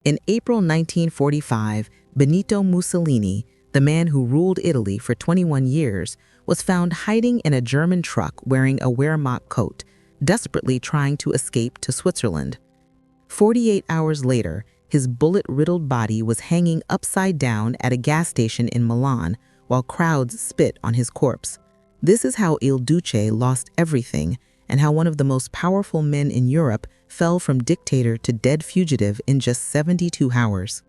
In April 1945, Benito Mussolini, the man who ruled Italy for 21 years, was found hiding in a German truck wearing a Wehrmacht coat, desperately trying to escape to Switzerland. 48 hours later, his bullet-riddled body was hanging upside down at a gas station in Milan while crowds spit on his corpse. This is how Il Duce lost everything, and how one of the most powerful men in Europe fell from dictator to dead fugitive in just 72 hours.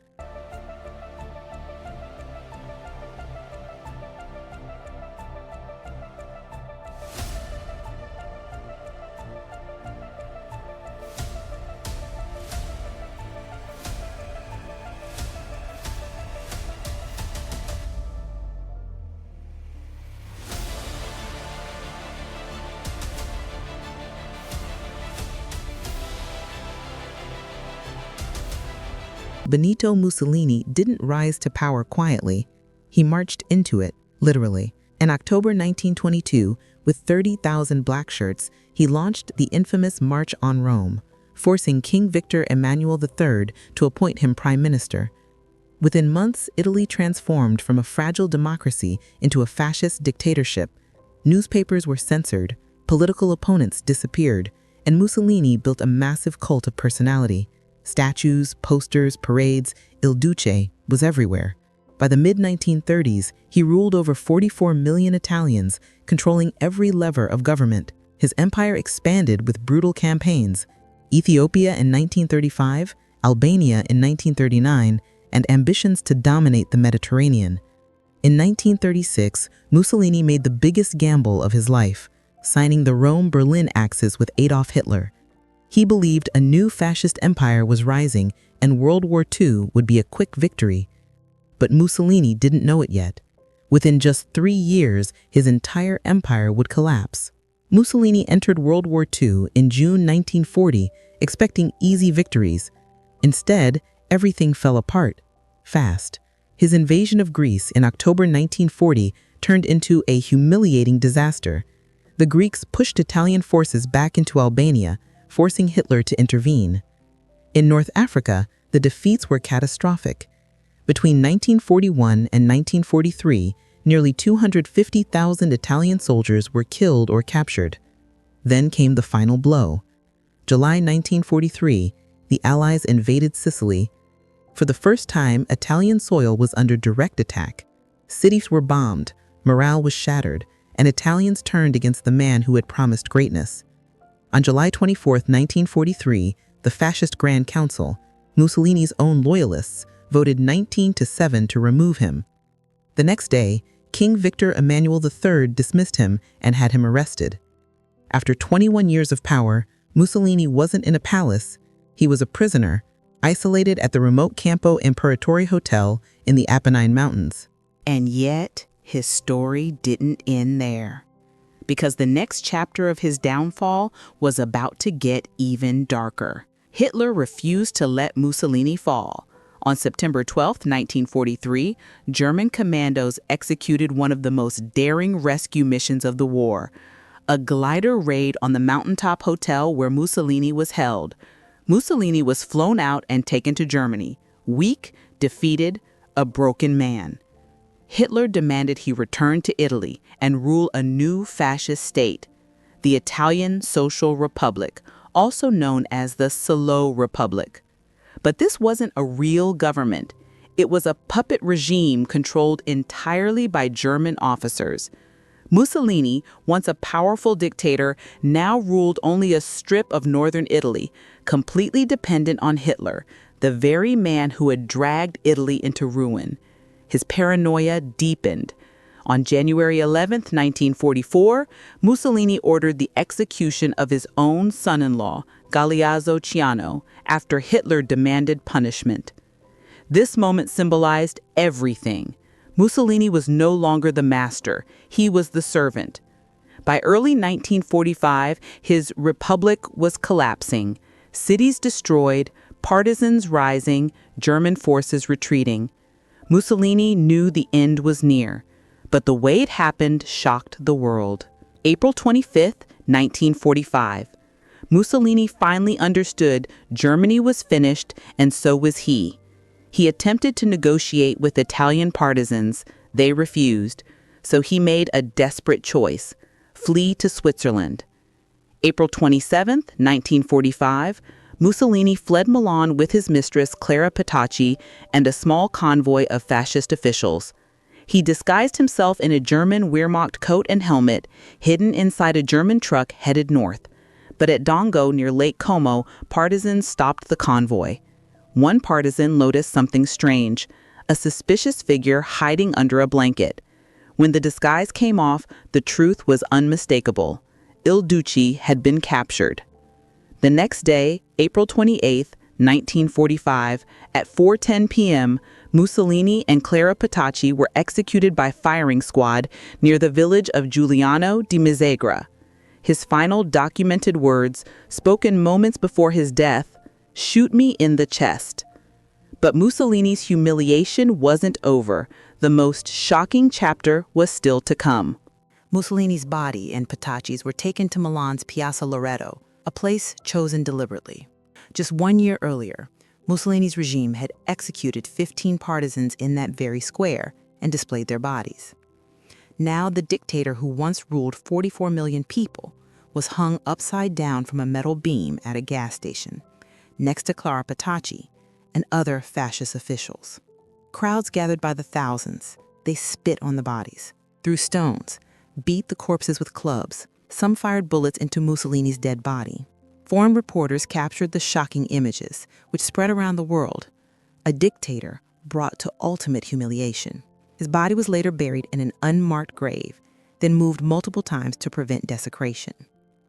Benito Mussolini didn't rise to power quietly. He marched into it, literally. In October 1922, with 30,000 black shirts, he launched the infamous March on Rome, forcing King Victor Emmanuel III to appoint him prime minister. Within months, Italy transformed from a fragile democracy into a fascist dictatorship. Newspapers were censored, political opponents disappeared, and Mussolini built a massive cult of personality. Statues, posters, parades, Il Duce was everywhere. By the mid-1930s, he ruled over 44 million Italians, controlling every lever of government. His empire expanded with brutal campaigns: Ethiopia in 1935, Albania in 1939, and ambitions to dominate the Mediterranean. In 1936, Mussolini made the biggest gamble of his life, signing the Rome-Berlin Axis with Adolf Hitler. He believed a new fascist empire was rising and World War II would be a quick victory. But Mussolini didn't know it yet. Within just 3 years, his entire empire would collapse. Mussolini entered World War II in June 1940, expecting easy victories. Instead, everything fell apart, fast. His invasion of Greece in October 1940 turned into a humiliating disaster. The Greeks pushed Italian forces back into Albania, forcing Hitler to intervene. In North Africa, the defeats were catastrophic. Between 1941 and 1943, nearly 250,000 Italian soldiers were killed or captured. Then came the final blow. July 1943, the Allies invaded Sicily. For the first time, Italian soil was under direct attack. Cities were bombed, morale was shattered, and Italians turned against the man who had promised greatness. On July 24, 1943, the Fascist Grand Council, Mussolini's own loyalists, voted 19-7 to remove him. The next day, King Victor Emmanuel III dismissed him and had him arrested. After 21 years of power, Mussolini wasn't in a palace. He was a prisoner, isolated at the remote Campo Imperatore Hotel in the Apennine Mountains. And yet, his story didn't end there, because the next chapter of his downfall was about to get even darker. Hitler refused to let Mussolini fall. On September 12, 1943, German commandos executed one of the most daring rescue missions of the war, a glider raid on the mountaintop hotel where Mussolini was held. Mussolini was flown out and taken to Germany, weak, defeated, a broken man. Hitler demanded he return to Italy and rule a new fascist state, the Italian Social Republic, also known as the Slow Republic. But this wasn't a real government. It was a puppet regime controlled entirely by German officers. Mussolini, once a powerful dictator, now ruled only a strip of northern Italy, completely dependent on Hitler, the very man who had dragged Italy into ruin. His paranoia deepened. On January 11, 1944, Mussolini ordered the execution of his own son-in-law, Galeazzo Ciano, after Hitler demanded punishment. This moment symbolized everything. Mussolini was no longer the master, he was the servant. By early 1945, his republic was collapsing, cities destroyed, partisans rising, German forces retreating. Mussolini knew the end was near, but the way it happened shocked the world. April 25, 1945. Mussolini finally understood Germany was finished, and so was he. He attempted to negotiate with Italian partisans. They refused, so he made a desperate choice: flee to Switzerland. April 27, 1945, Mussolini fled Milan with his mistress Clara Petacci and a small convoy of fascist officials. He disguised himself in a German Wehrmacht coat and helmet, hidden inside a German truck headed north. But at Dongo near Lake Como, partisans stopped the convoy. One partisan noticed something strange: a suspicious figure hiding under a blanket. When the disguise came off, the truth was unmistakable. Il Duce had been captured. The next day, April 28, 1945, at 4:10 p.m., Mussolini and Clara Petacci were executed by firing squad near the village of Giuliano di Mezzegra. His final documented words, spoken moments before his death: "Shoot me in the chest." But Mussolini's humiliation wasn't over. The most shocking chapter was still to come. Mussolini's body and Petacci's were taken to Milan's Piazzale Loreto, a place chosen deliberately. Just 1 year earlier, Mussolini's regime had executed 15 partisans in that very square and displayed their bodies. Now the dictator who once ruled 44 million people was hung upside down from a metal beam at a gas station, next to Clara Petacci and other fascist officials. Crowds gathered by the thousands. They spit on the bodies, threw stones, beat the corpses with clubs. Some fired bullets into Mussolini's dead body. Foreign reporters captured the shocking images, which spread around the world. A dictator brought to ultimate humiliation. His body was later buried in an unmarked grave, then moved multiple times to prevent desecration.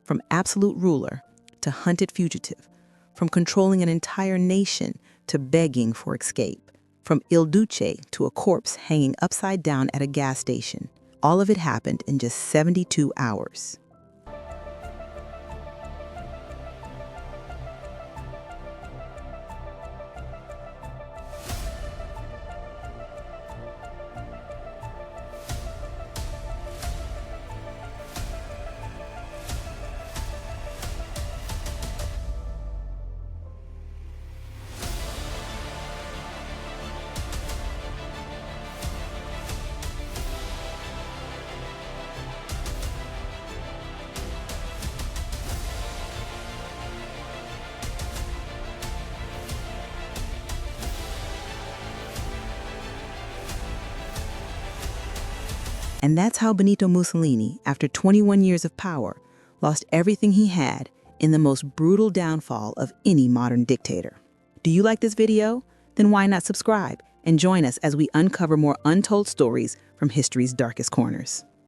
From absolute ruler to hunted fugitive, from controlling an entire nation to begging for escape, from Il Duce to a corpse hanging upside down at a gas station. All of it happened in just 72 hours. And that's how Benito Mussolini, after 21 years of power, lost everything he had in the most brutal downfall of any modern dictator. Do you like this video? Then why not subscribe and join us as we uncover more untold stories from history's darkest corners.